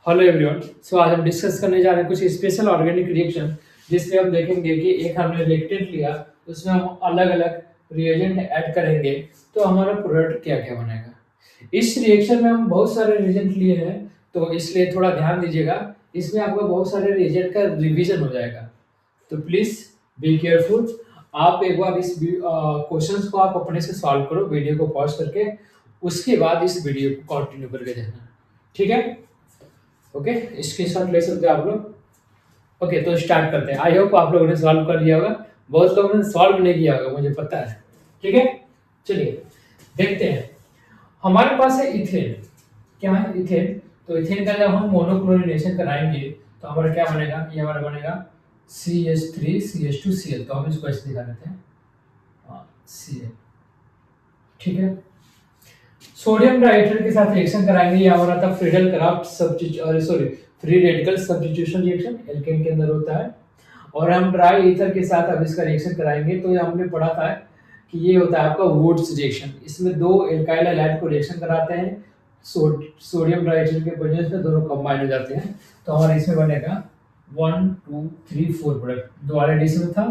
Hello everyone. सो आज हम discuss करने जा रहे हैं कुछ स्पेशल ऑर्गेनिक रिएक्शन जिसमें हम देखेंगे कि एक हमने रिएक्टेंट लिया, उसमें हम अलग अलग रिएजेंट ऐड करेंगे तो हमारा प्रोडक्ट क्या क्या बनेगा। इस रिएक्शन में हम बहुत सारे रिएजेंट लिए हैं, तो इसलिए थोड़ा ध्यान दीजिएगा। इसमें आपका बहुत सारे रिएजेंट का रिवीजन हो जाएगा, तो प्लीज बी केयरफुल। आप एक बार इस क्वेश्चंस को आप अपने से सॉल्व करो वीडियो को पॉज करके, उसके बाद इस वीडियो को कंटिन्यू करके देखना, ठीक है। ओके, स्क्रीनशॉट ले सकते हो आप लोग। ओके, तो स्टार्ट करते हैं। आई होप आप लोगों ने सॉल्व कर लिया होगा, बहुत लोगों ने सॉल्व नहीं किया होगा, मुझे पता है। ठीक है, चलिए देखते हैं। हमारे पास है इथेन। क्या है? इथेन। तो इथेन का जब हम मोनोक्लोरिनेशन कराएंगे तो हमारा क्या बनेगा? ये हमारा बनेगा CH3CH2Cl। तो हम इसको ऐसे दिखा देते हैं, Cl। ठीक है, सोडियम डाइहाइड्रेट के साथ रिएक्शन कराएंगे, ये हमारा था Friedel Craft free radical substitution reaction, alkane के अंदर होता है। और हम ड्राई ईथर के साथ अब इसका रिएक्शन कराएंगे, तो ये हमने पढ़ा था कि ये होता है आपका वुड्स रिएक्शन। इसमें दो एल्काइल हैलाइड को रिएक्शन कराते हैं, सोडियम डाइहाइड्रेट के वजह से दोनों कंबाइन हो जाते हैं। तो हमारा इसमें बनेगा 1 2 3 4 प्रोडक्ट। दो ऑलरेडी इसमें था,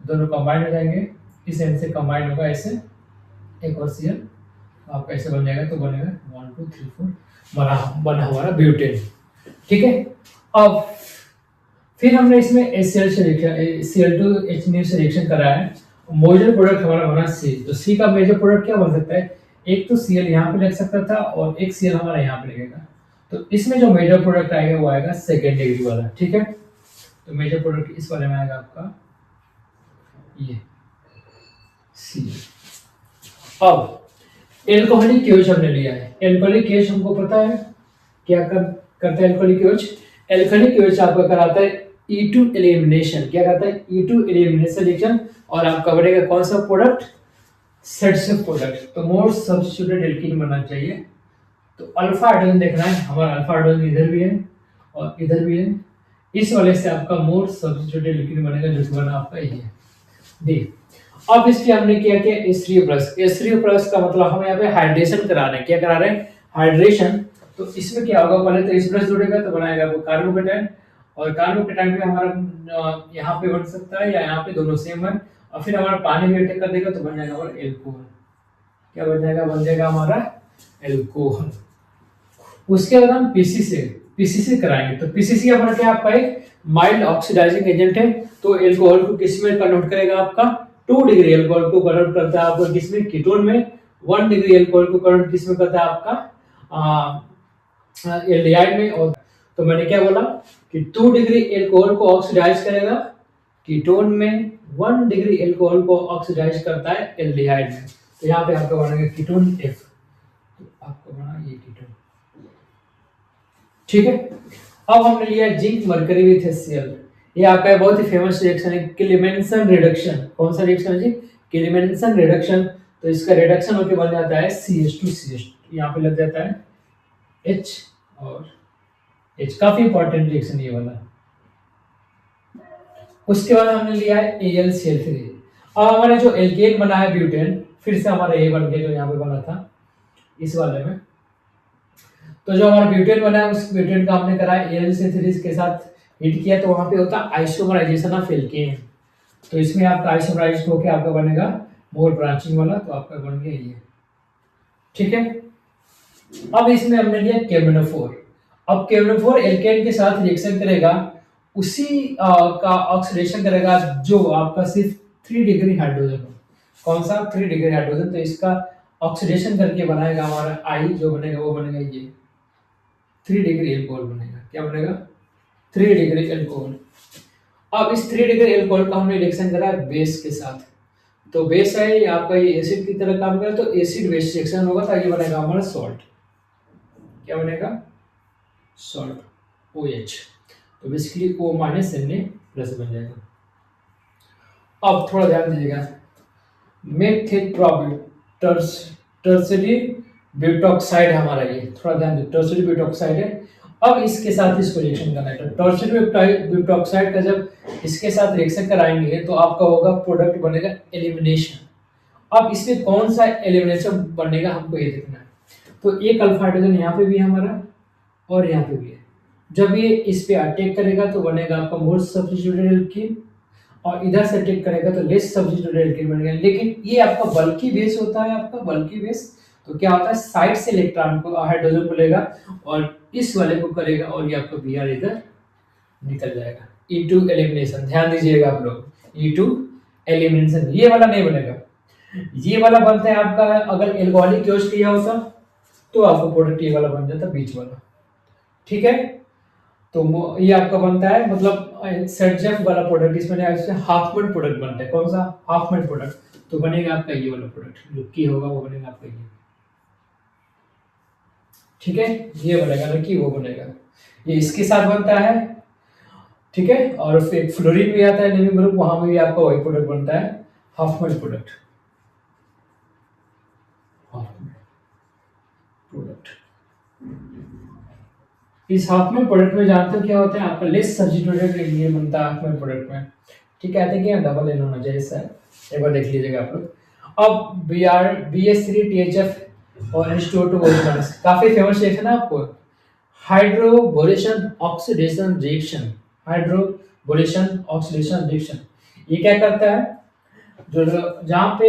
दोनों कंबाइन हो जाएंगे, इस एंड से कंबाइन होगा ऐसे, एक और Cl आप कैसे बन जाएगा? तो बनेगा 1 2 3 4 बना हमारा ब्यूटेन। ठीक है, अब फिर हमने इसमें Cl2H से रिएक्शन कराया है। मेजर प्रोडक्ट हमारा बना C। तो C का मेजर प्रोडक्ट क्या बन सकता है? एक तो Cl यहाँ पे लग सकता था और एक Cl हमारा यहाँ पे लगेगा। तो इसमें जो मेजर प्रोडक्ट आएगा वो आएगा सेकेंड डिग्री वाला। ठीक है, तो मेजर प्रोडक्ट इस वाले में आएगा आपका ये C। अब एल्कोहलिक केच हमने लिया है। एल्कोहलिक केच हमको पता है क्या करता है एल्कोहलिक केच? एल्कोहलिक केच आपका कराता है E2 एलिमिनेशन। क्या करता है? E2 elimination reaction. और आपका बनेगा कौन सा प्रोडक्ट? Substitute product. तो मोर सब्स्टिट्यूटेड एल्कीन बनना चाहिए। तो अल्फा हाइड्रोजन देखना है, हमारा अल्फा हाइड्रोजन इधर भी है और इधर भी है। इस वाले से आपका मोर सब्स्टिट्यूटेड एल्कीन बनेगा, जो कि बना आपका ये है डी। अब इसके हमने क्या किया? S3+ का मतलब हम यहाँ पे हाइड्रेशन करा रहे हैं। क्या करा रहे हैं? हाइड्रेशन। तो इसमें क्या होगा? पहले तो S+ जुड़ेगा तो बनाएगा वो कार्बोकेटाइन, और कार्बोकेटाइन पे हमारा यहाँ पे बन सकता है या यहाँ पे, दोनों सेम है। और फिर हमारा पानी में अटैक कर देगा तो बन जाएगा हमारा एल्कोहल। क्या बन जाएगा? बन जाएगा हमारा एल्कोहल। उसके बाद हम पीसीसी कराएंगे। तो पीसीसी हमारा क्या? आपका एक माइल्ड ऑक्सीडाइजिंग एजेंट है। तो एल्कोहल को किस में कन्वर्ट करेगा? आपका 2 डिग्री एल्कोहल को कन्वर्ट करता है आपको किसमें? कीटोन में। 1 डिग्री एल्कोहल को कन्वर्ट किसमें करता है? आपका एल्डिहाइड में। और तो मैंने क्या बोला कि 2 डिग्री एल्कोहल को ऑक्सीडाइज करेगा कीटोन में, 1 डिग्री एल्कोहल को ऑक्सीडाइज करता है एल्डिहाइड में। तो यहाँ पे आपका बनेगा कीटोन F। तो आपको बना ये कीटोन। ठीक है, अब हमने लिया जिंक मरकरी विथ HCl। ये आपका बहुत ही फेमस रिएक्शन है, क्लेमेंसन रिडक्शन। कौन सा रिएक्शन है जी? Clemmensen reduction. तो इसका रिडक्शन होकर बन जाता है CH2CH। यहाँ पे लग जाता है H और H। काफी इंपॉर्टेंट रिएक्शन ये वाला। उसके बाद हमने लिया है AlCl3। अब हमारे जो एल्केन बना है ब्यूटेन, फिर से हमारा ये बन गया जो यहाँ पे बना था इस वाले में। तो जो हमारा ब्यूटेन बना है उस ब्यूटेन का हमने कराया AlCl3 के साथ हिट किया, तो वहां पे होता है आइसोमराइजेशन ऑफ एल्केन। तो इसमें आपका आइसोमराइज होकर आपका बनेगा मोर ब्रांचिंग वाला। तो आपका बन गया ये। ठीक है, अब इसमें हमने लिया केमनोफोर। अब केमनोफोर एल्केन के साथ रिएक्शन करेगा, उसी का ऑक्सीडेशन करेगा जो आपका सिर्फ 3 डिग्री हाइड्रोजन हो। कौन सा? 3 डिग्री हाइड्रोजन। तो इसका ऑक्सीडेशन करके बनाएगा हमारा आई, जो बनेगा वो बनेगा ये 3 डिग्री एल्कोहल बनेगा। क्या बनेगा? 3 डिग्री एल्कोहल। अब इस 3 डिग्री एल्कोहल का हमने रिएक्शन करा बेस के साथ। तो बेस है ये आपका, ये एसिड की तरह काम करे, तो एसिड बेस रिएक्शन होगा, तो ये बनेगा हमारा सॉल्ट। क्या बनेगा? Salt OH। तो बेसिकली O- Na+ बन जाएगा। अब थोड़ा ध्यान दीजिएगा, टर्सरी ब्यूटॉक्साइड हमारा, ये थोड़ा ध्यान दीजिए, टर्सरी ब्यूटॉक्साइड है। अब इसके साथ इसको रिएक्शन करना है। तो टर्सरी ब्यूटॉक्साइड का जब इसके साथ रिएक्शन कराएंगे तो आपका होगा प्रोडक्ट बनेगा एलिमिनेशन। अब इसमें कौन सा एलिमिनेशन बनेगा हमको ये देखना है। तो एक अल्फा हाइड्रोजन यहाँ पे भी है हमारा और यहाँ पे भी है। जब ये इस पे अटैक करेगा तो बनेगा आपका मोर सब्स्टिट्यूटेड एल्कीन, और इधर से अटैक करेगा तो लेस सब्स्टिट्यूटेड एल्कीन बनेगा। लेकिन ये आपका बल्की बेस होता है, आपका बल्की बेस, तो क्या होता है साइड से इलेक्ट्रॉन को हाइड्रोजन को लेगा और इस वाले को करेगा और ये आपका Br इधर निकल जाएगा। E2 एलिमिनेशन, ध्यान दीजिएगा आप लोग, E2 एलिमिनेशन, ये वाला नहीं बनेगा, ये वाला बनता है आपका अगर एल्कोहलिक यूज किया होता तो आपका प्रोडक्ट ये वाला बन जाता, बीच वाला, ठीक है। तो ये आपका बनता है मतलब सेटजेफ वाला प्रोडक्ट, इसमें हाफमैन प्रोडक्ट बनता है। कौन सा? हाफमैन प्रोडक्ट, तो बनेगा आपका ये वाला प्रोडक्ट, जो की होगा वो बनेगा आपका ये, ठीक है, ये बनेगा ना कि वो बनेगा, ये इसके साथ बनता है, ठीक है। और फिर फ्लोरीन भी आता है लिविंग ग्रुप, वहां में भी आपका वही प्रोडक्ट बनता है, हाफमैन प्रोडक्ट, प्रोडक्ट। इस हाफमैन प्रोडक्ट में जानते हो क्या होता है आपका लेस सब्स्टिट्यूटेड ये बनता है हाफमैन प्रोडक्ट में, ठीक है। कहते हैं कि डबल एन होना चाहिए सर, एक बार देख लीजिएगा आप लोग। अब BS3THF और H2O2 काफी फेमस रिएक्शन है आपको, hydroboration oxidation reaction, hydroboration oxidation reaction. ये क्या करता है, जो जहाँ पे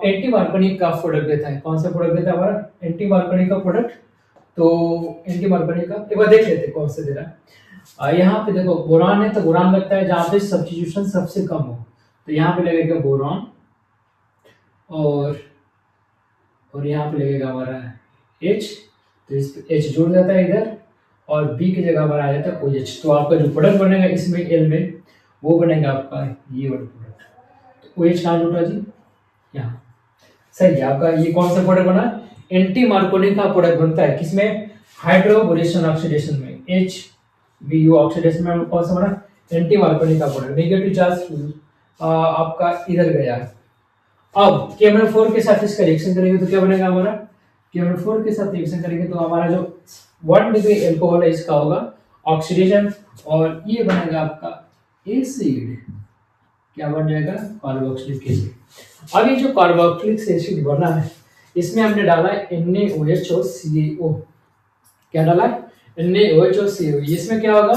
एंटी मार्कोनिक का प्रोडक्ट देता है, कौन सा प्रोडक्ट देता है हमारा एंटी मार्कोनिक का प्रोडक्ट, तो एंटी मार्कोनिक का एक बार देख लेते हैं कौन सा दे रहा है। यहाँ पे देखो बोरान है, तो बोरान लगता है जहाँ पे सब्स्टिट्यूशन सबसे कम हो, तो यहाँ पे लगेगा बोरान, और यहाँ पे लगेगा हमारा H, तो इस पे H जुड़ जाता है इधर, और B की जगह हमारा आ जाता है OH। तो आपका जो प्रोडक्ट बनेगा इसमें L में, वो बनेगा आपका ये वाला प्रोडक्ट। तो OH कहाँ जुड़ा जी, यहाँ, सही है आपका। ये कौन सा प्रोडक्ट बना, एंटी मार्कोनिक का प्रोडक्ट बनता है, किसमें, हाइड्रोबोरेशन ऑक्सीडेशन में, HBU ऑक्सीडेशन में कौन सा बना, एंटी मार्कोनिक का प्रोडक्ट। नेगेटिव चार्ज आपका इधर गया। अब KMnO4 के साथ इसका रिएक्शन करेंगे तो क्या बनेगा हमारा, KMnO4 के साथ रिएक्शन करेंगे तो हमारा जो 1 डिग्री एल्कोहल है इसका होगा ऑक्सीडेशन, और ये बनेगा आपका एसिड, क्या बन जाएगा, कार्बोक्सिलिक एसिड। अब ये जो कार्बोक्सिलिक एसिड बना है इसमें हमने डाला है NaOH और CaO, क्या डाला है, NaOH और CaO। इसमें क्या होगा,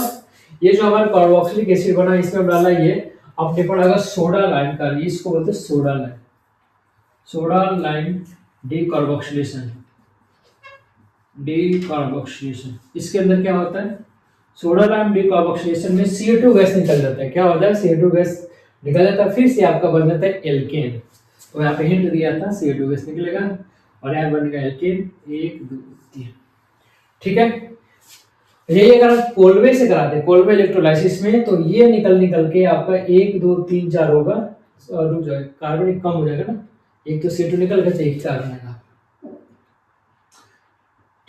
ये जो हमारा कार्बोक्सिलिक एसिड बना इसमें हम डाला ये, आपने पढ़ा होगा सोडा लाइम का, इसको बोलते हैं soda lime, soda lime decarboxylation, decarboxylation. इसके अंदर क्या होता है, सोडा लाइम डीकार्बोक्सिलेशन में CO2 गैस निकल जाता है, क्या होता है, CO2 गैस निकल जाता है, फिर से आपका बन जाता है एल्केन। तो यहाँ पे हिंट दिया था CO2 गैस निकलेगा और यहाँ बनेगा एल्केन 1 2 3, ठीक है। यही अगर आप कोलवे से कराते हैं, कोलवे इलेक्ट्रोलाइसिस में, तो ये निकल के आपका 1 2 3 4 होगा, रुक जाएगा, कार्बन कम हो जाएगा ना, एक तो CO2 निकल गया तो एक कार्बन आएगा,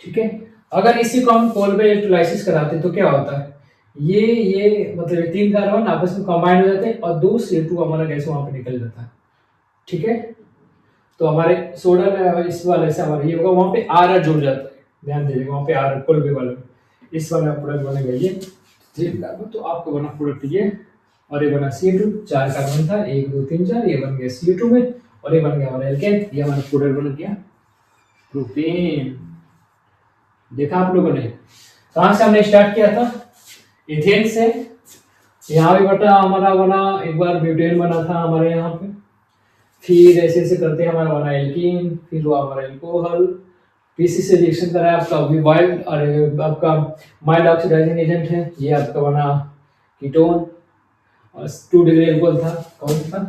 ठीक है। अगर इसी को हम कोलवे इलेक्ट्रोलाइसिस कराते तो क्या होता है, ये मतलब 3 कार्बन आपस में कंबाइन हो जाते हैं और 2 CO2 हमारा गैस वहां पे निकल जाता है, ठीक है। तो हमारे सोडा इस वाले से हमारा ये होगा, वहां पे R जुड़ जाता है, ध्यान दीजिएगा, वहां पे R कोलवे वाले, इस वाला प्रोडक्ट बनेगा ये 3 कार्बन, तो आपको बना प्रोडक्ट ये, और ये बना CO2, 4 कार्बन था, 1 2 3 4, ये बन गया CO2 में, और ये बन गया हमारा एल्केन, ये हमारा प्रोडक्ट बन गया प्रोपेन। देखा आप लोगों ने, कहां से हमने स्टार्ट किया था, इथेन से, यहाँ भी बटा हमारा बना, एक बार ब्यूटेन बना था हमारे यहाँ पे, फिर ऐसे ऐसे करते हमारा बना एल्कीन, फिर वो हमारा एल्कोहल, पीसी से रिएक्शन करा है आपका वाइल्ड, और आपका माइल्ड ऑक्सीडाइजिंग एजेंट है, ये आपका बना कीटोन, और 2 डिग्री एल्कोहल था, कौन था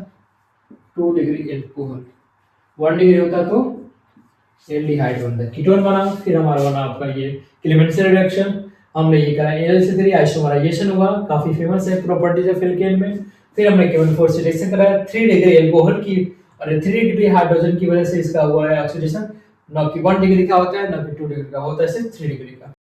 2 डिग्री एल्कोहल, 1 डिग्री होता तो एल्डिहाइड बनता है, कीटोन बना। फिर हमारा बना आपका ये क्लेमेंसी रिएक्शन, हमने ये करा NaCl3 आइसोमराइजेशन हुआ, काफी फेमस है प्रॉपर्टीज ऑफ एल्केन में। फिर हमने KMnO4 से रिएक्शन कराया 3 डिग्री एल्कोहल की, और 3 डिग्री हाइड्रोजन की वजह से इसका हुआ है ऑक्सीडेशन, ना कि 1 डिग्री का होता है ना कि 2 डिग्री का होता है, सिर्फ 3 डिग्री का।